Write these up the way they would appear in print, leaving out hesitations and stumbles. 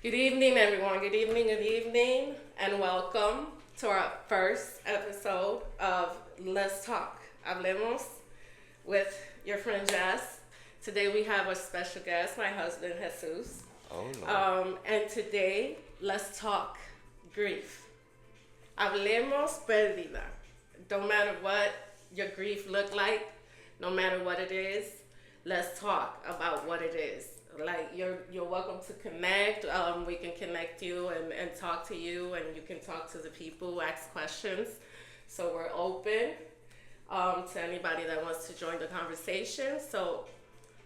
Good evening, everyone. Good evening, and welcome to our first episode of Let's Talk. Hablemos with your friend Jess. Today we have a special guest, my husband Jesus. Oh Lord. And today, let's talk grief. Hablemos pérdida. Don't matter what your grief look like, no matter what it is, let's talk about what it is. Like you're welcome to connect. We can connect you and talk to you, and you can talk to the people who ask questions. So we're open to anybody that wants to join the conversation. So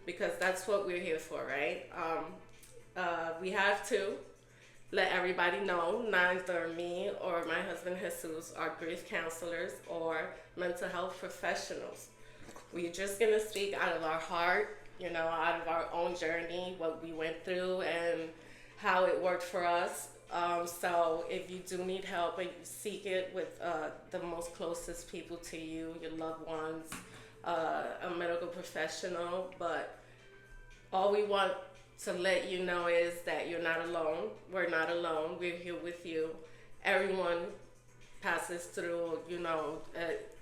because that's what we're here for, right? We have to let everybody know neither me or my husband Jesus are grief counselors or mental health professionals. We're just gonna speak out of our heart, out of our own journey, what we went through and how it worked for us. So if you do need help, seek it with the most closest people to you, your loved ones, a medical professional. But all we want to let you know is that you're not alone. We're not alone. We're here with you. Everyone passes through,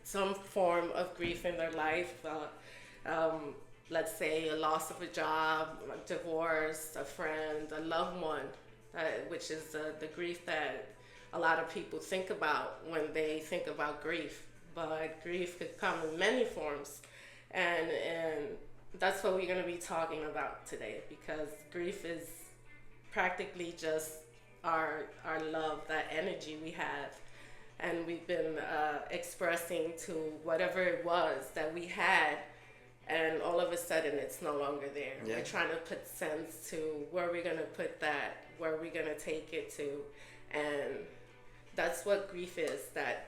some form of grief in their life. Let's say a loss of a job, a divorce, a friend, a loved one, which is the grief that a lot of people think about when they think about grief. But grief could come in many forms, and that's what we're going to be talking about today, because grief is practically just our love, that energy we have, and we've been expressing to whatever it was that we had, and all of a sudden it's no longer there. Yeah. We're trying to put sense to where we're going to put that, where we're going to take it to, and that's what grief is, that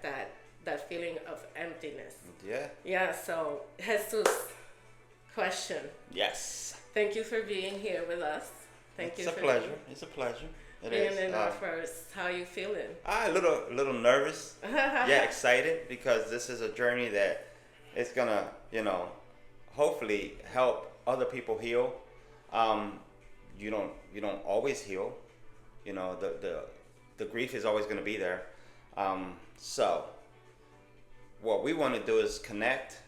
feeling of emptiness. Yeah. Yeah, so Jesus, question. Yes. Thank you for being here with us. Thank you It's a for pleasure. It's a pleasure. It being is. in our first. How you feeling? A little nervous. Yeah, excited because this is a journey that is gonna, hopefully help other people heal. You don't always heal. The grief is always gonna be there. So what we want to do is connect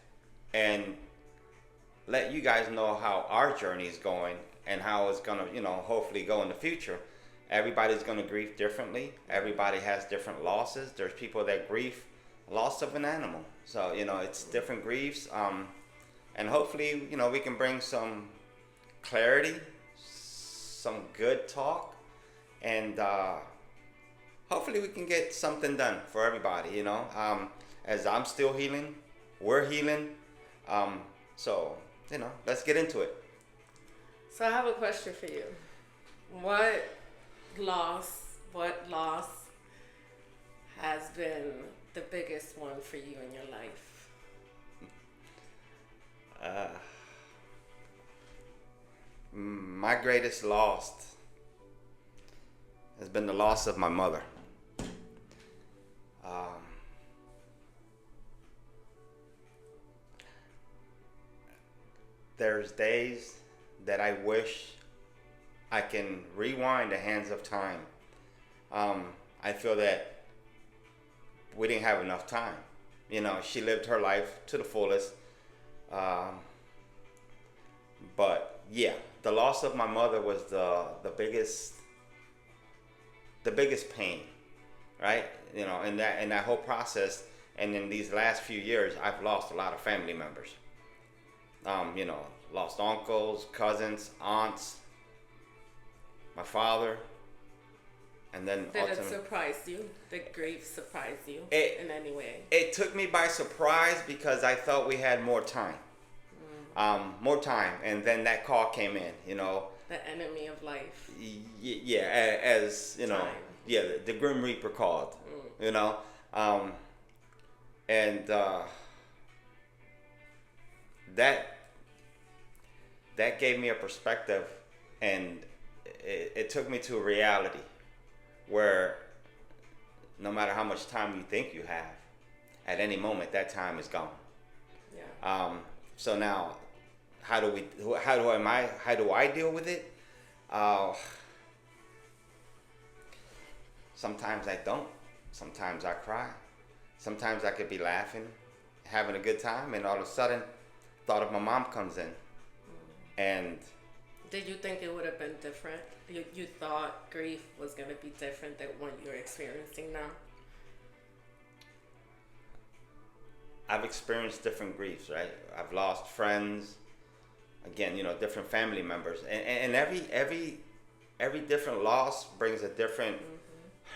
and let you guys know how our journey is going and how it's gonna, hopefully go in the future. Everybody's gonna grieve differently. Everybody has different losses. There's people that grieve loss of an animal. So, it's different griefs. And hopefully, we can bring some clarity, some good talk, and hopefully we can get something done for everybody, as I'm still healing, we're healing. So, let's get into it. So I have a question for you. What loss has been the biggest one for you in your life? My greatest loss has been the loss of my mother. There's days that I wish I can rewind the hands of time. I feel that we didn't have enough time. She lived her life to the fullest. But yeah, the loss of my mother was the biggest pain, right? In that whole process, and in these last few years, I've lost a lot of family members. Lost uncles, cousins, aunts, my father, and then Did it surprise you? Did grief surprise you in any way? It took me by surprise because I thought we had more time. And then that call came in, The enemy of life. As Time. the Grim Reaper called, and that gave me a perspective, and it took me to a reality where no matter how much time you think you have, at any moment that time is gone. Yeah. So now, how do I deal with it? Sometimes I don't. Sometimes I cry. Sometimes I could be laughing, having a good time, and all of a sudden, thought of my mom comes in. And Did you think it would have been different? You thought grief was going to be different than what you're experiencing now? I've experienced different griefs, right? I've lost friends, again, different family members, and every different loss brings a different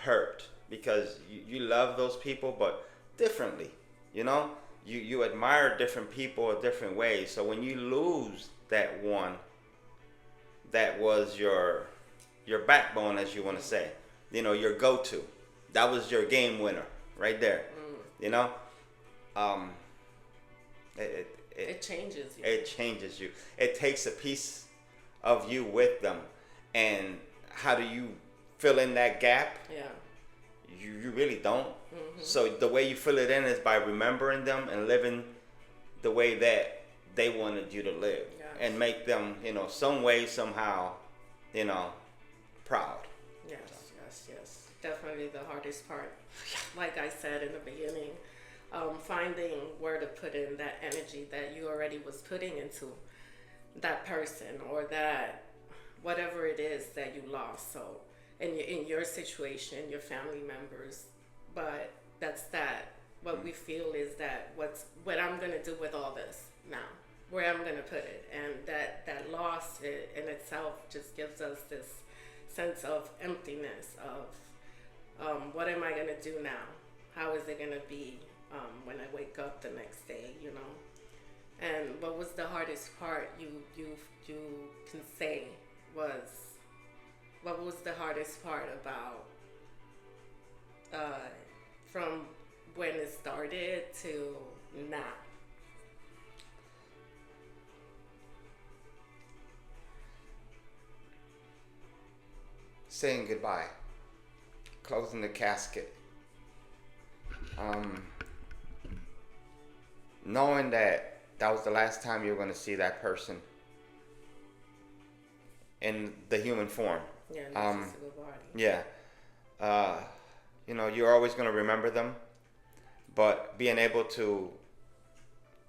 hurt, because you love those people, but differently, you admire different people different ways. So when you lose that one, that was your backbone, as you want to say, your go-to, that was your game winner right there, It changes you. It changes you. It takes a piece of you with them. And how do you fill in that gap? Yeah. You really don't. So the way you fill it in is by remembering them and living the way that they wanted you to live. Yes. And make them, some way, somehow, proud. Yes. Definitely the hardest part. Like I said in the beginning, finding where to put in that energy that you already was putting into that person, or that whatever it is that you lost. So in your situation, your family members, but what we feel is that what I'm gonna do with all this now, where I'm gonna put it, and that loss in itself just gives us this sense of emptiness of what am I gonna do now? How is it gonna be when I wake up the next day? And what was the hardest part you can say was, what was the hardest part about from when it started to now? Saying goodbye, closing the casket, knowing that was the last time you were going to see that person in the human form. Yeah, not just a good body. Yeah. You're always going to remember them, but being able to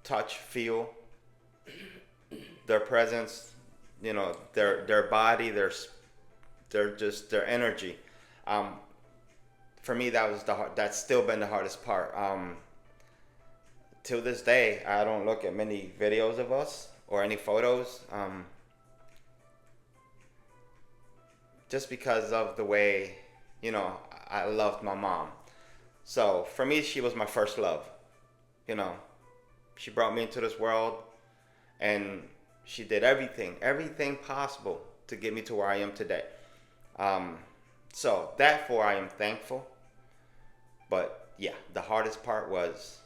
touch, feel their presence, their body, their energy. For me, that's still been the hardest part. Till this day, I don't look at many videos of us or any photos, just because of the way, I loved my mom. So for me, she was my first love. She brought me into this world, and she did everything possible to get me to where I am today. So therefore, I am thankful. But yeah, the hardest part was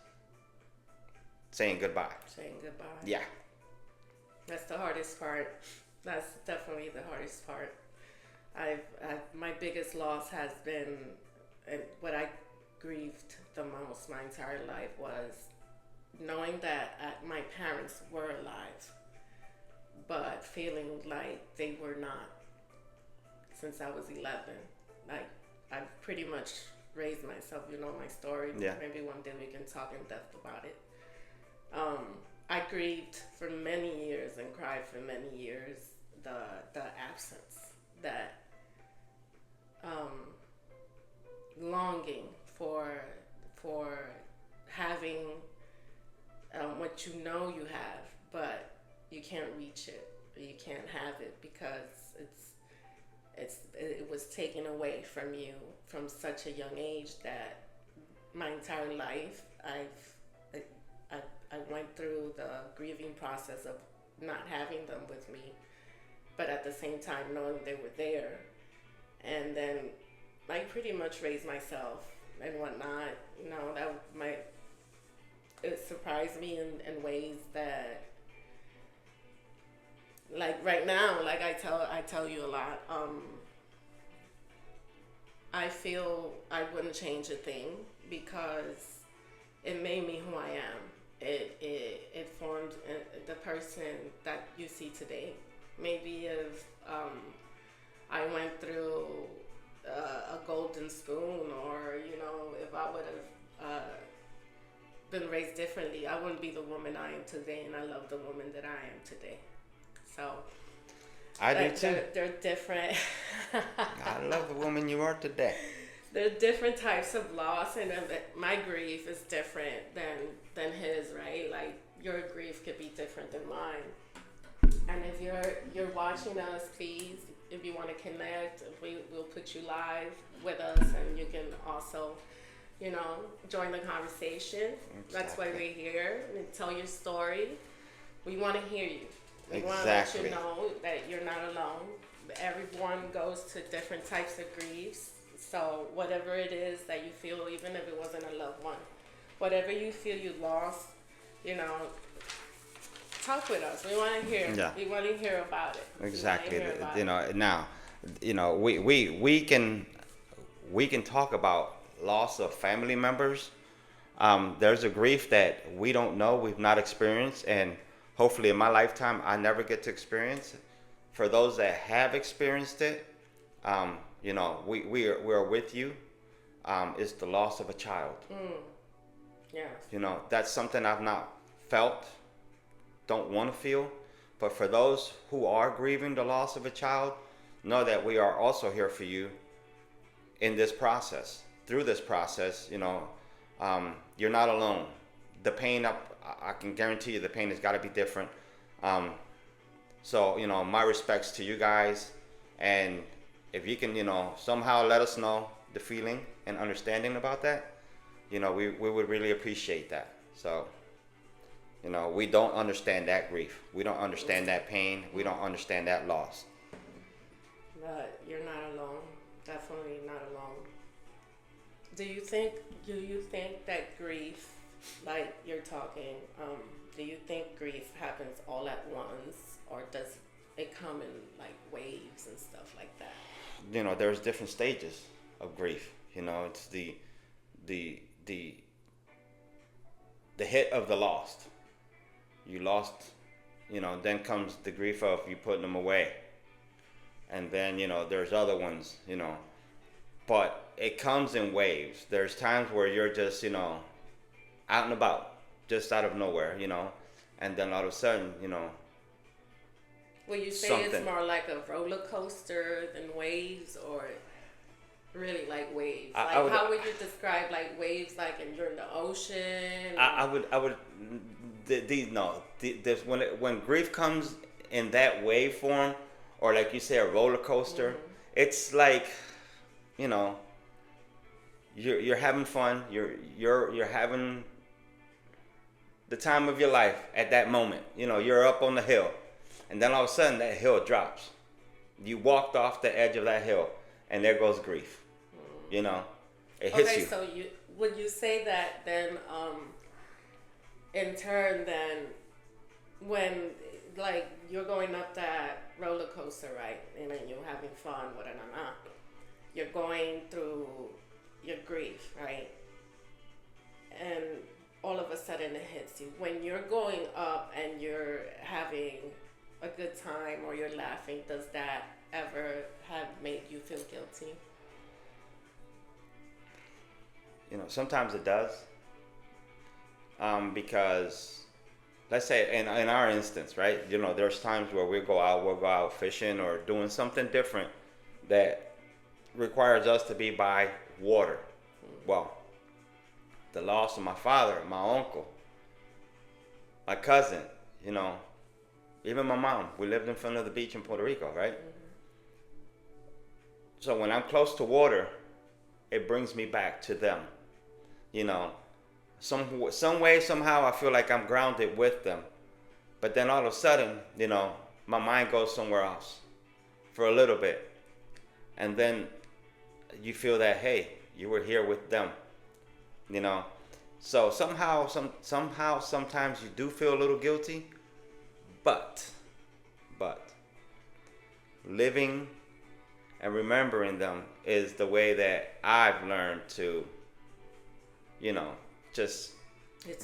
saying goodbye. Saying goodbye. Yeah. That's the hardest part. That's definitely the hardest part. My biggest loss has been, and what I grieved the most my entire life was knowing that my parents were alive, but feeling like they were not since I was 11. Like, I've pretty much raised myself. You know my story. Yeah. Maybe one day we can talk in depth about it. I grieved for many years and cried for many years the absence, that longing for having what you have, but you can't reach it, or you can't have it because it was taken away from you from such a young age, that my entire life I went through the grieving process of not having them with me, but at the same time knowing they were there. And then I pretty much raised myself and whatnot. It surprised me in ways that, like right now, like I tell you a lot. I feel I wouldn't change a thing because it made me who I am. It formed the person that you see today. Maybe if I went through a golden wooden spoon, or if I would have been raised differently, I wouldn't be the woman I am today, and I love the woman that I am today. So I do too. They're different. I love the woman you are today. There are different types of loss, and my grief is different than his, right? Like, your grief could be different than mine. And if you're watching us, please, if you want to connect, we'll put you live with us, and you can also, join the conversation. Exactly. That's why we're here, and tell your story. We want to hear you. We want to Exactly. let you know that you're not alone. Everyone goes to different types of griefs. So whatever it is that you feel, even if it wasn't a loved one, whatever you feel you lost, talk with us. We want to hear. Yeah. We want to hear about it. Exactly. Now, we can talk about loss of family members. There's a grief that we don't know, we've not experienced, and hopefully in my lifetime I never get to experience it. For those that have experienced it, we are with you. It's the loss of a child. Yes. That's something I've not felt, don't want to feel. But for those who are grieving the loss of a child, know that we are also here for you in this process. Through this process, you're not alone. The pain, I can guarantee you the pain has got to be different. So, my respects to you guys. And if you can, somehow let us know the feeling and understanding about that, we would really appreciate that. So, we don't understand that grief. We don't understand that pain. We don't understand that loss. But you're not alone. Definitely not alone. Do you think that grief, like you're talking, do you think grief happens all at once, or does it come in like waves and stuff like that? There's different stages of grief. It's the hit of the lost. You lost, then comes the grief of you putting them away. And then, there's other ones, but it comes in waves. There's times where you're just, out and about, just out of nowhere, and then all of a sudden, Will you say something. It's more like a roller coaster than waves, or really like waves? How would you describe like waves? Like, and you're in the ocean? When grief comes in that wave form, or like you say, a roller coaster, it's like, you're having fun. You're having the time of your life at that moment. You're up on the hill, and then all of a sudden that hill drops. You walked off the edge of that hill, and there goes grief. It hits you. Okay, so would you say that then, in turn, then when like you're going up that roller coaster, right, and then you're having fun, you're going through your grief, right, and all of a sudden it hits you. When you're going up and you're having a good time or you're laughing, does that ever have made you feel guilty? Sometimes it does. Because let's say in our instance, right? There's times where we'll go out fishing or doing something different that requires us to be by water. Well, the loss of my father, my uncle, my cousin, even my mom. We lived in front of the beach in Puerto Rico, right? So when I'm close to water, it brings me back to them. Some way, somehow, I feel like I'm grounded with them. But then all of a sudden, my mind goes somewhere else for a little bit. And then you feel that, hey, you were here with them. So sometimes you do feel a little guilty. But living and remembering them is the way that I've learned to, just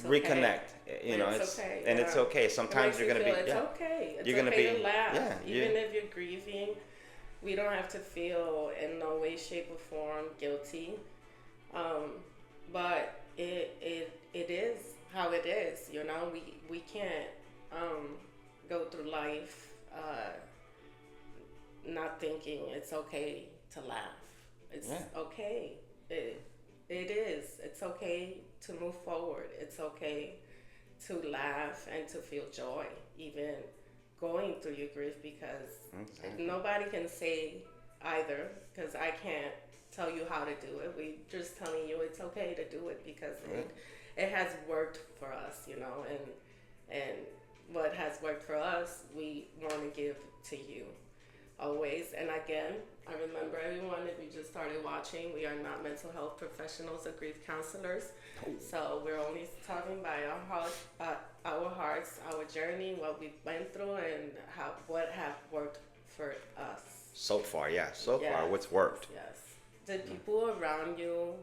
reconnect. It's okay. It's okay. Sometimes you're gonna be. It's okay. It's you're okay gonna be. to laugh. Yeah. Even if you're grieving, We don't have to feel in no way, shape, or form guilty. Um, but it is how it is. You know, we can't go through life not thinking it's okay to laugh. It's okay. It it is. It's okay to move forward. It's okay to laugh and to feel joy, even going through your grief, because nobody can say either, because I can't tell you how to do it. We just telling you it's okay to do it because it has worked for us, you know, and what has worked for us, we want to give to you always. And again, I remember everyone, if you just started watching, we are not mental health professionals or grief counselors. So we're only talking by our hearts, our journey, what we've been through, and what have worked for us. So far, yeah. So far, what's worked. Yes. Did people around you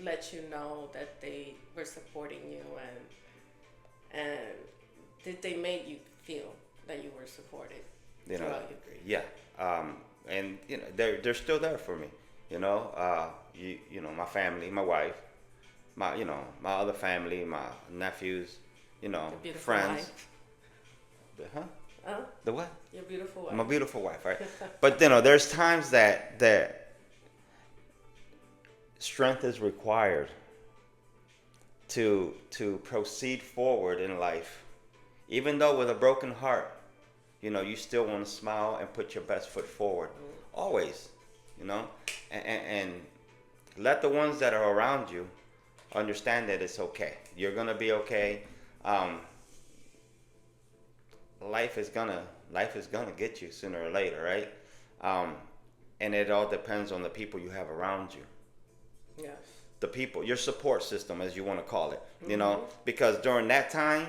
let you know that they were supporting you, and did they make you feel that you were supported throughout your grief? Yeah. And you know, they're still there for me. You know, you know, my family, my wife, my other family, my nephews, you know, friends. Wife. Huh? The what? Your beautiful wife. My beautiful wife, right? But you know, there's times that strength is required to proceed forward in life, even though with a broken heart. You know, you still want to smile and put your best foot forward, always. You know, and let the ones that are around you understand that it's okay. You're gonna be okay. Life is gonna get you sooner or later, right? And it all depends on the people you have around you. Yes. The people, your support system, as you want to call it. You know, because during that time,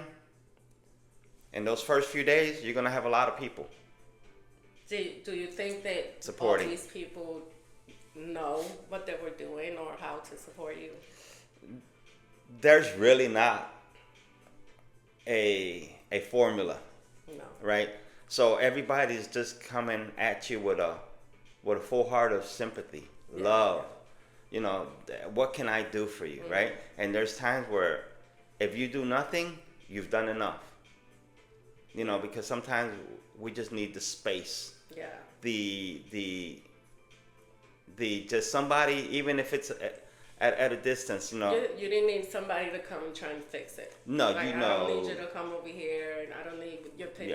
in those first few days, you're gonna have a lot of people. Do you think that supporting. All these people know what they were doing or how to support you? There's really not a formula. No. Right? So everybody's just coming at you with a full heart of sympathy, love. You know, what can I do for you, right? And there's times where if you do nothing, you've done enough. You know, because sometimes we just need the space. Yeah. The just somebody, even if it's at a distance, you know. You didn't need somebody to come and try and fix it. No, like, you know. I don't need you to come over here, and I don't need your pity.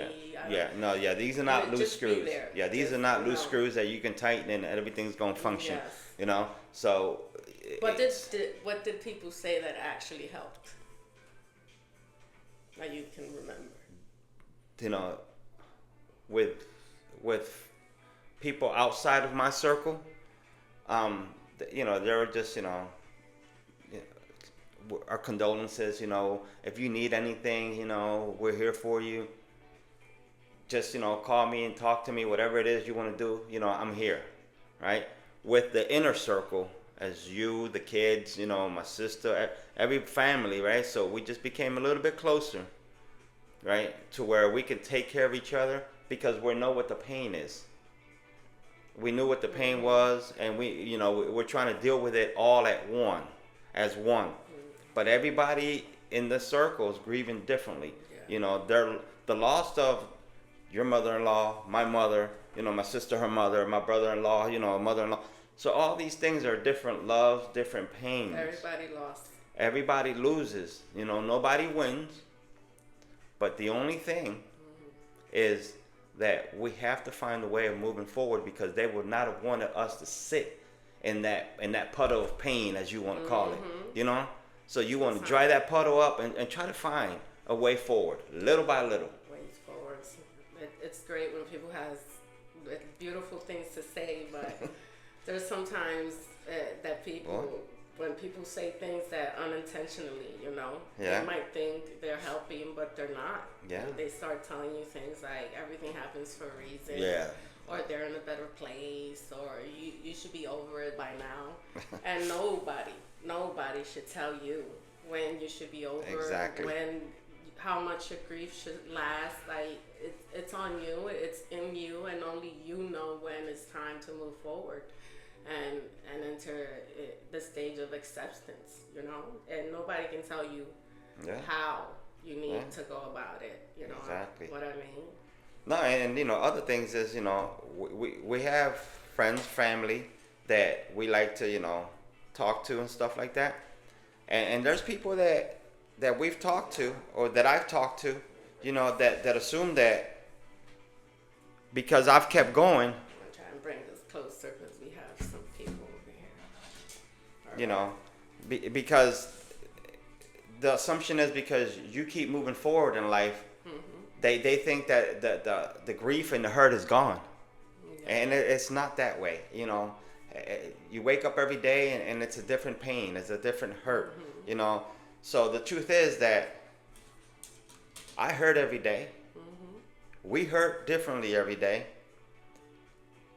These are not loose screws. Yeah, these are not loose know. screws that you can tighten and everything's going to function. Yes. You know, so. But what did people say that actually helped? That you can remember. You know, with people outside of my circle, you know, they were just, you know, our condolences, you know, if you need anything, you know, we're here for you. Just, you know, call me and talk to me, whatever it is you want to do, you know, I'm here, right? With the inner circle, as you, the kids, you know, my sister, every family, right? So we just became a little bit closer, right? To where we can take care of each other because we know what the pain is. We knew what the pain was, and we're trying to deal with it all as one. But everybody in the circle is grieving differently. Yeah. You know, the loss of your mother-in-law, my mother, you know, my sister, her mother, my brother-in-law, you know, mother-in-law. So all these things are different loves, different pains. Everybody lost. Everybody loses. You know, nobody wins. But the only thing is that we have to find a way of moving forward because they would not have wanted us to sit in that puddle of pain, as you want to call it. You know? So you want to dry that puddle up and try to find a way forward, little by little. Ways forward. It's great when people have beautiful things to say, but there's sometimes that people, when people say things that unintentionally, you know, they might think they're helping, but they're not. Yeah. And they start telling you things like everything happens for a reason. Yeah. Or they're in a better place, or you should be over it by now. And nobody should tell you when you should be over. Exactly. When how much your grief should last. Like it's on you, it's in you, and only you know when it's time to move forward and enter the stage of acceptance. You know, and nobody can tell you how you need to go about it. You know Exactly. what I mean? No, and other things is we have friends, family that we like to talk to and stuff like that, and there's people that we've talked to or that I've talked to, that assume that because I've kept going, I'm gonna try and bring this closer because we have some people over here. because the assumption is because you keep moving forward in life, they think that the grief and the hurt is gone, and it's not that way. You wake up every day and it's a different pain, it's a different hurt. So the truth is that I hurt every day. We hurt differently every day,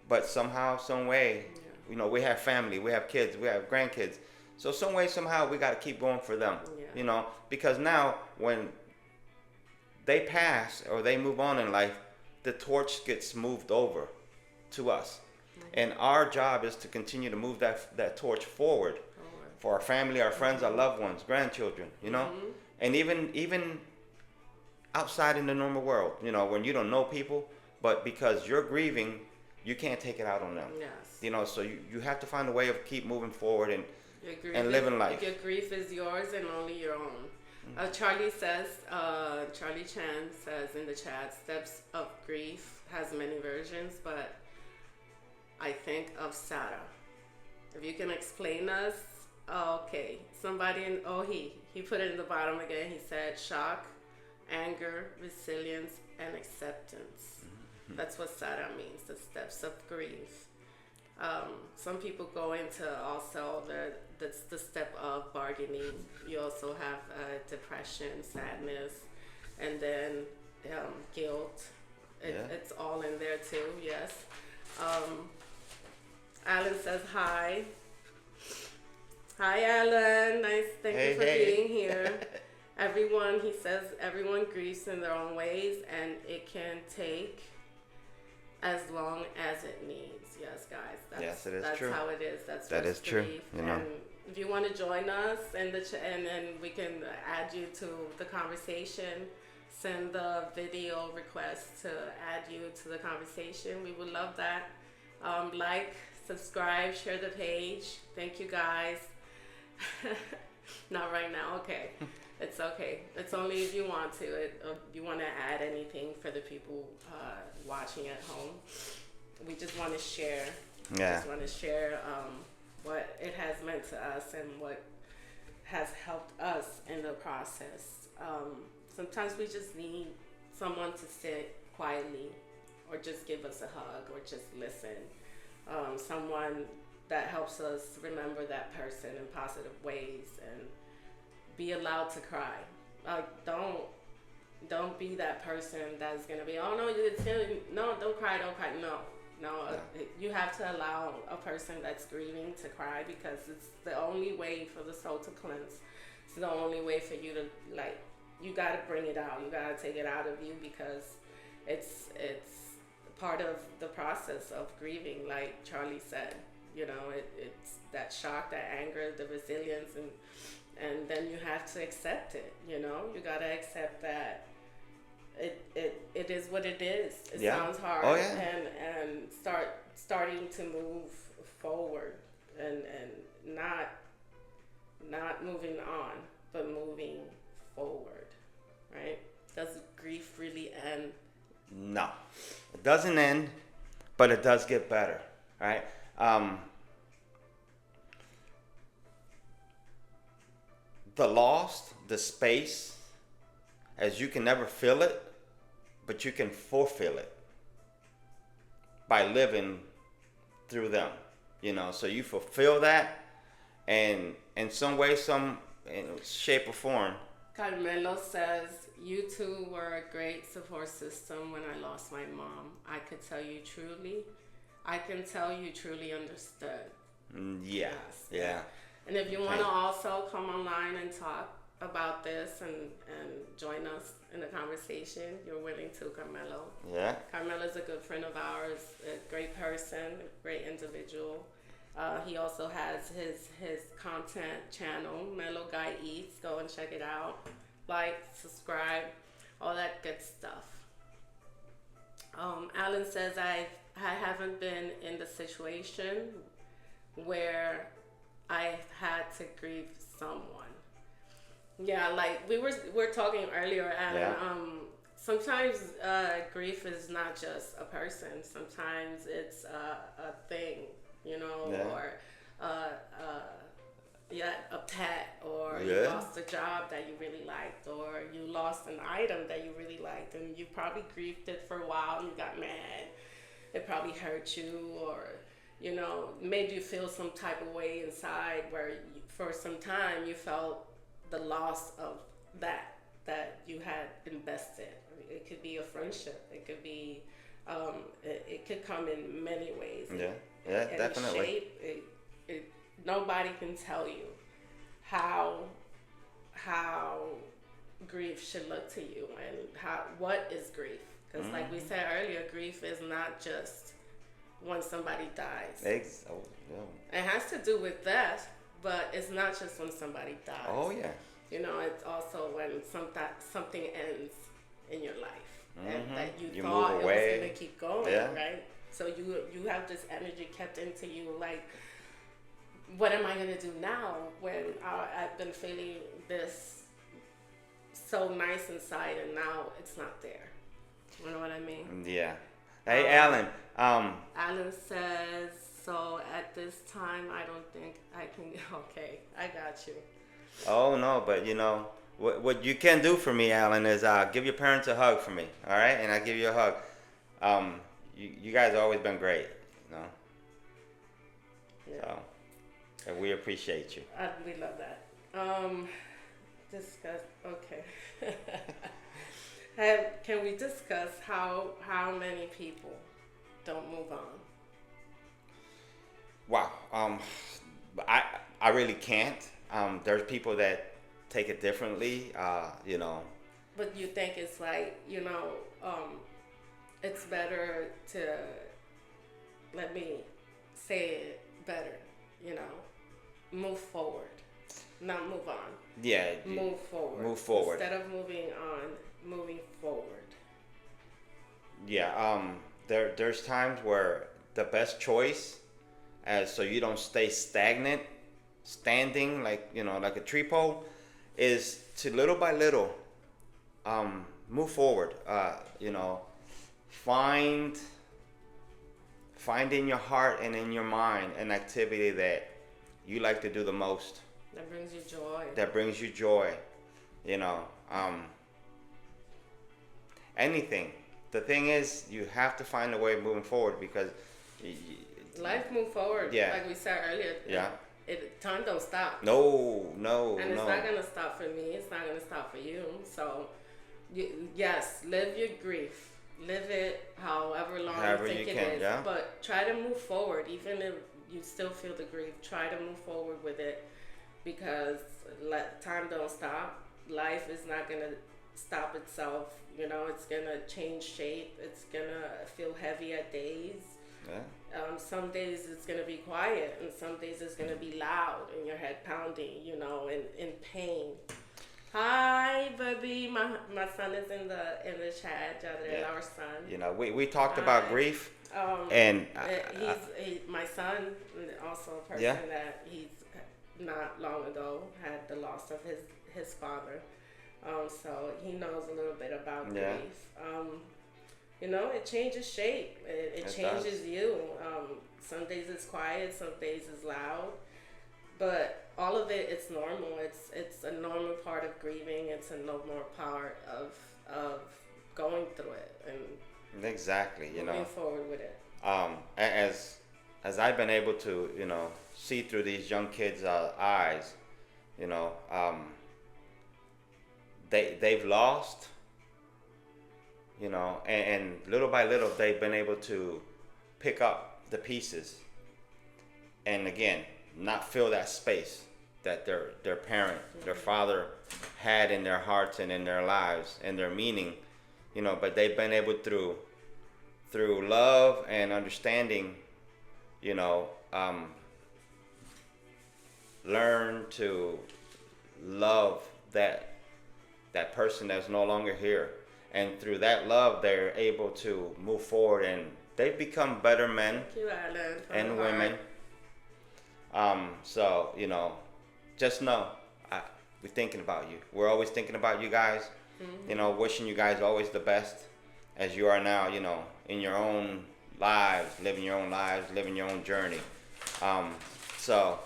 but somehow, some way, we have family, we have kids, we have grandkids. So some way, somehow, we got to keep going for them. Because now when they pass or they move on in life, the torch gets moved over to us. And our job is to continue to move that torch forward for our family, our friends, our loved ones, grandchildren, and even outside in the normal world, when you don't know people, but because you're grieving, you can't take it out on them. Yes. So you have to find a way of keep moving forward and living life. Your grief is yours and only your own. Charlie Chan says in the chat, Steps of Grief has many versions, but I think of Sarah. If you can explain us, okay. Somebody he put it in the bottom again. He said shock, anger, resilience, and acceptance. That's what Sarah means, the steps of grief. Some people go into also the step of bargaining. You also have depression, sadness, and then guilt. It's all in there too, yes. Alan says hi. Hi, Alan. Thank you for being here. He says everyone grieves in their own ways, and it can take as long as it needs. Yes, guys. Yes, it is that's true. That's how it is. That is true. And if you want to join us and then we can add you to the conversation, send the video request to add you to the conversation. We would love that. Like, subscribe, share the page. Thank you, guys. Not right now. Okay. It's okay. It's only if you want to. If you want to add anything for the people watching at home. We just want to share. What it has meant to us and what has helped us in the process. Sometimes we just need someone to sit quietly or just give us a hug or just listen. Someone that helps us remember that person in positive ways and be allowed to cry. Don't be that person that's gonna be, oh no, don't cry. No, you have to allow a person that's grieving to cry because it's the only way for the soul to cleanse. It's the only way for you to you gotta bring it out. You gotta take it out of you because it's part of the process of grieving, like Charlie said. It's that shock, that anger, the resilience, and then you have to accept it. You gotta accept that it is what it is. It sounds hard. Oh, yeah. And starting to move forward and not moving on, but moving forward. Right? Does grief really end? No, it doesn't end, but it does get better. Right? The lost, the space, as you can never fill it, but you can fulfill it by living through them. So you fulfill that, and in some way, shape or form. Carmelo says, you two were a great support system when I lost my mom. I can tell you truly understood. Yeah. Yes. Yeah. And if you want to also come online and talk, about this and join us in the conversation, you're willing to, Carmelo. Yeah. Carmelo's a good friend of ours, a great person, a great individual. He also has his content channel, Mellow Guy Eats. Go and check it out. Like, subscribe, all that good stuff. Alan says I haven't been in the situation where I had to grieve someone. Yeah, like we're talking earlier, Alan. Yeah. Sometimes grief is not just a person. Sometimes it's a thing, you know, Yeah. or a pet, or you Yeah. lost a job that you really liked, or you lost an item that you really liked, and you probably grieved it for a while and you got mad. It probably hurt you, or, you know, made you feel some type of way inside where you, for some time you felt the loss of that you had invested. It could be a friendship. It could be, it could come in many ways. Yeah, yeah, Any definitely. shape. Nobody can tell you how grief should look to you, and what is grief. Because like we said earlier, grief is not just when somebody dies. Oh, yeah. It has to do with death, but it's not just when somebody dies. Oh, yeah. You know, it's also when something ends in your life, and that you thought move it away. was going to keep going, Yeah. right? So you have this energy kept into you, like, what am I going to do now when I've been feeling this so nice inside, and now it's not there? You know what I mean? Yeah. Hey, Alan. Alan says, so at this time, I don't think I can. Okay, I got you. Oh no, but you know what you can do for me, Alan, is give your parents a hug for me. All right, and I give you a hug. You guys have always been great. You know. Yeah. So, and we appreciate you. We love that. Discuss. Okay. Can we discuss how many people don't move on? Wow. I really can't. There's people that take it differently. You know. But you think it's like, you know, it's better to, let me say it better, you know, move forward, not move on. Yeah. Move forward. Move forward. Instead of moving on, moving forward. Yeah. There's times where the best choice, so you don't stay stagnant, standing like, you know, like a tree pole, is to little by little move forward. You know, find in your heart and in your mind an activity that you like to do the most. That brings you joy. That brings you joy. You know, anything. The thing is, you have to find a way of moving forward, because life move forward. Yeah. Like we said earlier. Yeah. Time don't stop. No. And it's not gonna stop for me. It's not gonna stop for you. So, yes, live your grief. Live it however long you think it is. Yeah. But try to move forward, even if you still feel the grief. Try to move forward with it, because time don't stop. Life is not gonna stop itself. You know, it's gonna change shape. It's gonna feel heavy at days. Yeah. Some days it's gonna be quiet, and some days it's gonna be loud, and your head pounding, you know, in pain. Hi, baby. My son is in the chat. Jadrel, our son. You know, we talked about grief, and he's my son, also a person that he's not long ago had the loss of his father. So he knows a little bit about grief. You know, it changes shape. It changes you. Some days it's quiet, some days it's loud. But all of it, it's normal. It's a normal part of grieving. It's a normal part of going through it and exactly, you moving know, forward with it. As I've been able to, you know, see through these young kids' eyes, you know, they've lost, you know, and little by little they've been able to pick up the pieces, and again, not fill that space that their parent, their father had in their hearts and in their lives and their meaning, but they've been able through love and understanding, learn to love that person that's no longer here. And through that love, they're able to move forward, and they've become better men and women. So, just know, we're thinking about you. We're always thinking about you guys, wishing you guys always the best as you are now, in your own lives, living your own lives, living your own journey. So,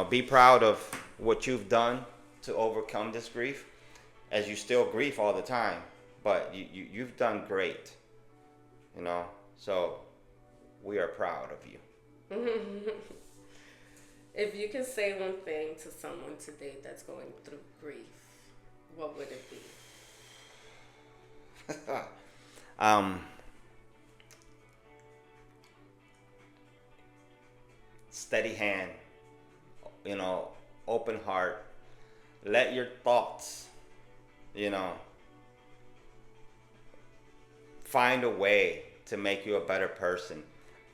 be proud of what you've done to overcome this grief, as you still grieve all the time, but you've done great, so we are proud of you. If you can say one thing to someone today that's going through grief, what would it be? Steady hand, open heart. Let your thoughts, find a way to make you a better person.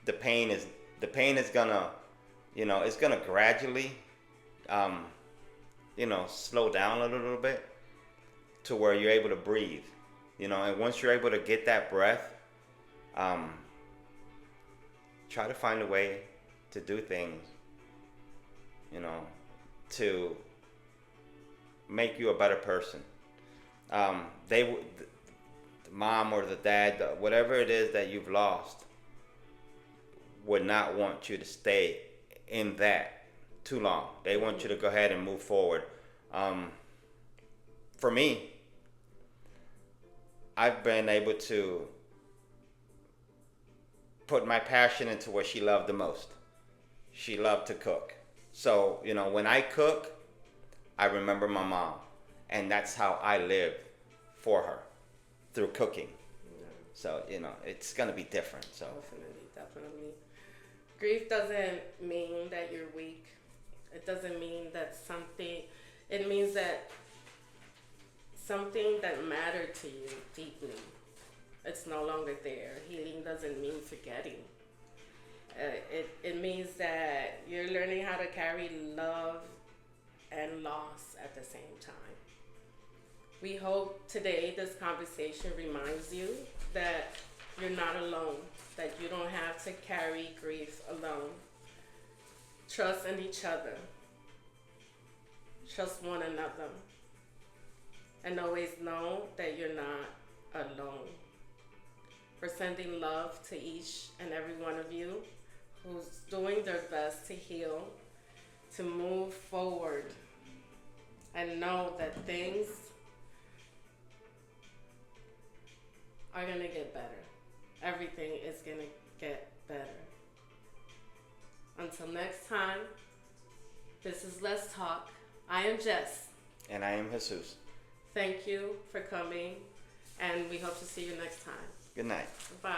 The pain is gonna, it's gonna gradually, slow down a little bit to where you're able to breathe, and once you're able to get that breath, try to find a way to do things, to make you a better person. The mom or the dad, whatever it is that you've lost, would not want you to stay in that too long. They want you to go ahead and move forward. For me, I've been able to put my passion into what she loved the most. She loved to cook. So, when I cook, I remember my mom. And that's how I live for her, through cooking. Yeah. So, it's going to be different. So Definitely. Grief doesn't mean that you're weak. It doesn't mean that it means that something that mattered to you deeply, it's no longer there. Healing doesn't mean forgetting. It means that you're learning how to carry love and loss at the same time. We hope today this conversation reminds you that you're not alone, that you don't have to carry grief alone. Trust in each other. Trust one another. And always know that you're not alone. We're sending love to each and every one of you who's doing their best to heal, to move forward, and know that things are going to get better. Everything is going to get better. Until next time, this is Let's Talk. I am Jess. And I am Jesus. Thank you for coming, and we hope to see you next time. Good night. Bye.